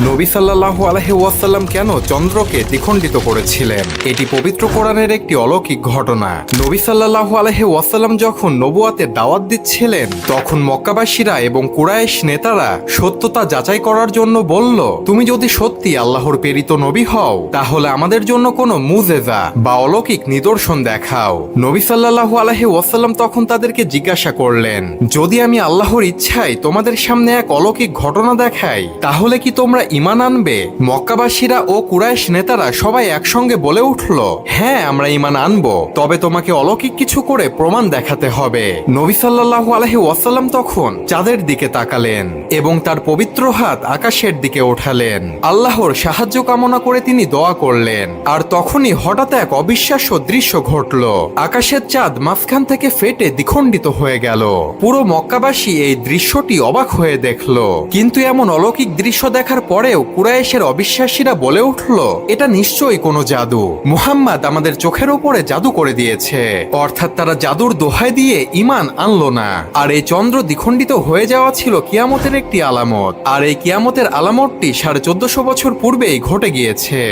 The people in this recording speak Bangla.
নবী সাল্লাল্লাহু আলাইহি ওয়াসাল্লাম কেন চন্দ্রকে দ্বিখণ্ডিত করেছিলেন? এটি পবিত্র কোরআনের একটি অলৌকিক ঘটনা। নবী সাল্লাল্লাহু আলাইহি ওয়াসাল্লাম যখন নবুয়াতের দাওয়াত দিচ্ছিলেন, তখন মক্কাবাসীরা এবং কুরাইশ নেতারা সত্যতা যাচাই করার জন্য বলল, তুমি যদি সত্যি আল্লাহর প্রেরিত নবী হও, তাহলে আমাদের জন্য কোনো মুজেজা বা অলৌকিক নিদর্শন দেখাও। নবী সাল্লাল্লাহু আলাইহি ওয়াসাল্লাম তখন তাদেরকে জিজ্ঞাসা করলেন, যদি আমি আল্লাহর ইচ্ছায় তোমাদের সামনে এক অলৌকিক ঘটনা দেখাই, তাহলে কি তোমরা ঈমান আনবে? মক্কাবাসীরা ও কুরাইশ নেতারা সবাই একসঙ্গে বলে উঠল, হ্যাঁ, আমরা ঈমান আনবো, তবে তোমাকে অলৌকিক কিছু করে প্রমাণ দেখাতে হবে। নবী সাল্লাল্লাহু আলাইহি ওয়াসাল্লাম তখন চাঁদের দিকে তাকালেন এবং তার পবিত্র হাত আকাশের দিকে ওঠালেন। আল্লাহর সাহায্য কামনা করে তিনি দোয়া করলেন। আর তখনই হঠাৎ এক অবিশ্বাস্য দৃশ্য ঘটল। আকাশের চাঁদ মাঝখান থেকে ফেটে দ্বিখণ্ডিত হয়ে গেল। পুরো মক্কাবাসী এই দৃশ্যটি অবাক হয়ে দেখল। কিন্তু এমন অলৌকিক দৃশ্য দেখার পরেও কুরাইশের অবিশ্বাসীরা বলে উঠল, এটা নিশ্চয়ই কোনো জাদু। মুহাম্মদ আমাদের চোখের উপরে জাদু করে দিয়েছে। অর্থাৎ তারা জাদুর দোহাই দিয়ে ঈমান আনলো না। আর এই চন্দ্র দ্বিখণ্ডিত হয়ে যাওয়া ছিল কিয়ামতের একটি আলামত। আর এই কিয়ামতের আলামতটি 1450 বছর পূর্বেই ঘটে গিয়েছে।